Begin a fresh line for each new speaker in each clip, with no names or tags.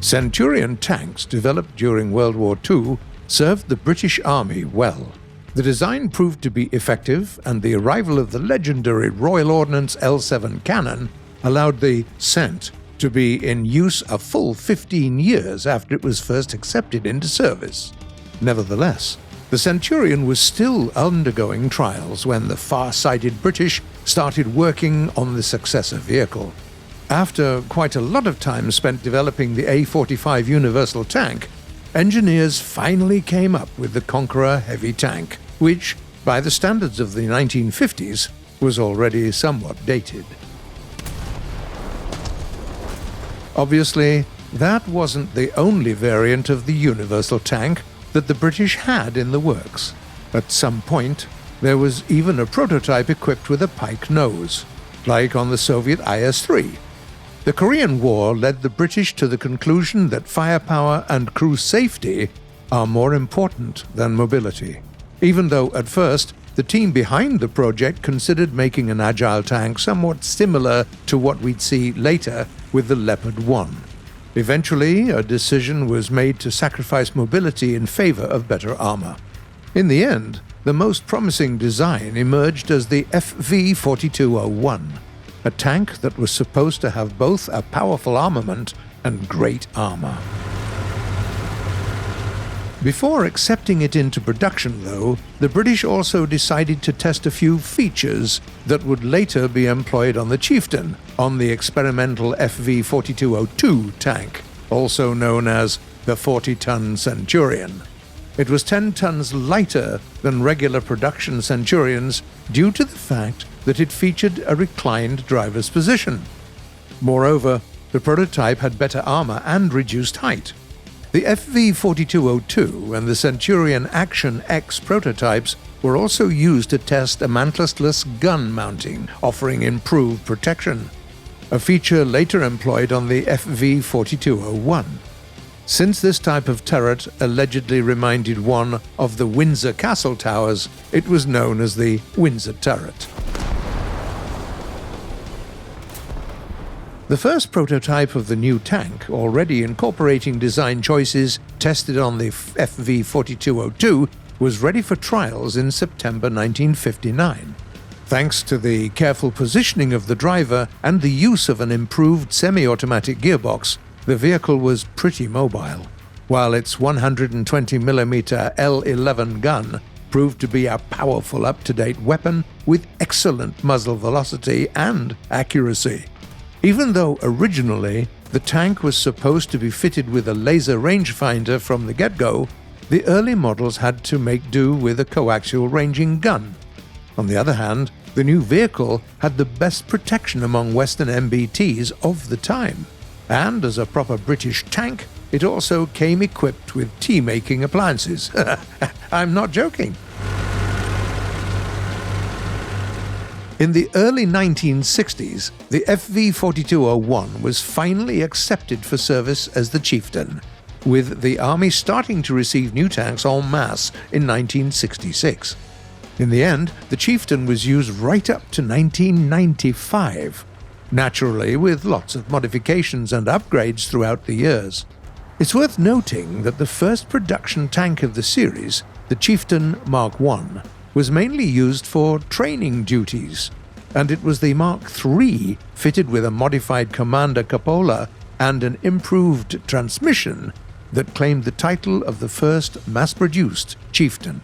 Centurion tanks developed during World War II served the British Army well. The design proved to be effective, and the arrival of the legendary Royal Ordnance L7 cannon allowed the Cent to be in use a full 15 years after it was first accepted into service. Nevertheless, the Centurion was still undergoing trials when the far-sighted British started working on the successor vehicle. After quite a lot of time spent developing the A45 Universal Tank, engineers finally came up with the Conqueror heavy tank, which, by the standards of the 1950s, was already somewhat dated. Obviously, that wasn't the only variant of the Universal Tank that the British had in the works. At some point, there was even a prototype equipped with a pike nose, like on the Soviet IS-3. The Korean War led the British to the conclusion that firepower and crew safety are more important than mobility, even though at first the team behind the project considered making an agile tank somewhat similar to what we'd see later with the Leopard 1. Eventually, a decision was made to sacrifice mobility in favor of better armor. In the end, the most promising design emerged as the FV-4201, a tank that was supposed to have both a powerful armament and great armor. Before accepting it into production, though, the British also decided to test a few features that would later be employed on the Chieftain, on the experimental FV-4202 tank, also known as the 40-ton Centurion. It was 10 tons lighter than regular production Centurions due to the fact that it featured a reclined driver's position. Moreover, the prototype had better armor and reduced height. The FV-4202 and the Centurion Action X prototypes were also used to test a mantlistless gun mounting, offering improved protection, a feature later employed on the FV-4201. Since this type of turret allegedly reminded one of the Windsor Castle towers, it was known as the Windsor turret. The first prototype of the new tank, already incorporating design choices tested on the FV-4202, was ready for trials in September 1959. Thanks to the careful positioning of the driver and the use of an improved semi-automatic gearbox, the vehicle was pretty mobile, while its 120mm L11 gun proved to be a powerful up-to-date weapon with excellent muzzle velocity and accuracy. Even though originally the tank was supposed to be fitted with a laser rangefinder from the get-go, the early models had to make do with a coaxial ranging gun. On the other hand, the new vehicle had the best protection among Western MBTs of the time, and as a proper British tank, it also came equipped with tea-making appliances. I'm not joking. In the early 1960s, the FV-4201 was finally accepted for service as the Chieftain, with the Army starting to receive new tanks en masse in 1966. In the end, the Chieftain was used right up to 1995, naturally with lots of modifications and upgrades throughout the years. It's worth noting that the first production tank of the series, the Chieftain Mark I, was mainly used for training duties, and it was the Mark III, fitted with a modified Commander cupola and an improved transmission, that claimed the title of the first mass-produced Chieftain.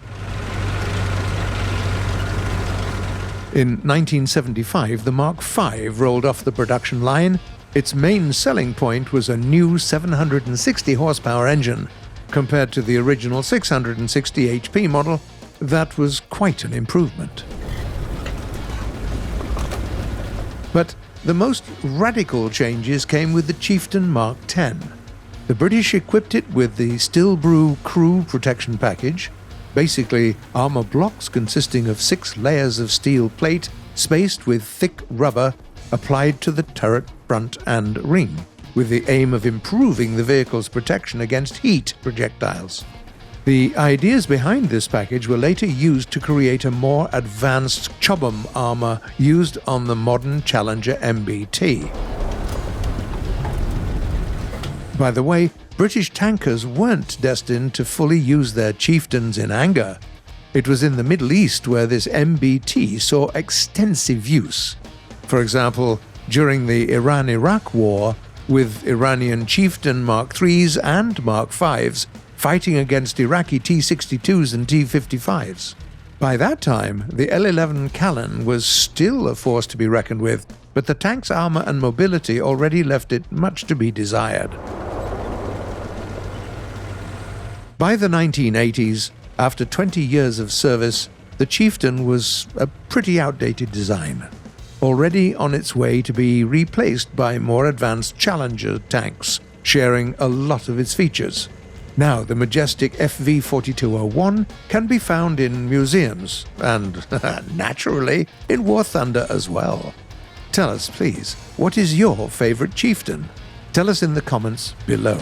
In 1975, the Mark V rolled off the production line. Its main selling point was a new 760 horsepower engine, compared to the original 660 HP model. That was quite an improvement. But the most radical changes came with the Chieftain Mark X. The British equipped it with the Stillbrew Crew Protection Package, basically armor blocks consisting of 6 layers of steel plate spaced with thick rubber applied to the turret front and ring, with the aim of improving the vehicle's protection against heat projectiles. The ideas behind this package were later used to create a more advanced Chobham armor used on the modern Challenger MBT. By the way, British tankers weren't destined to fully use their chieftains in anger. It was in the Middle East where this MBT saw extensive use. For example, during the Iran-Iraq War, with Iranian Chieftain Mark IIIs and Mark Vs fighting against Iraqi T-62s and T-55s. By that time, the L11 Callan was still a force to be reckoned with, but the tank's armor and mobility already left it much to be desired. By the 1980s, after 20 years of service, the Chieftain was a pretty outdated design, already on its way to be replaced by more advanced Challenger tanks, sharing a lot of its features. Now, the majestic FV4201 can be found in museums, and, naturally, in War Thunder as well. Tell us, please, what is your favorite Chieftain? Tell us in the comments below.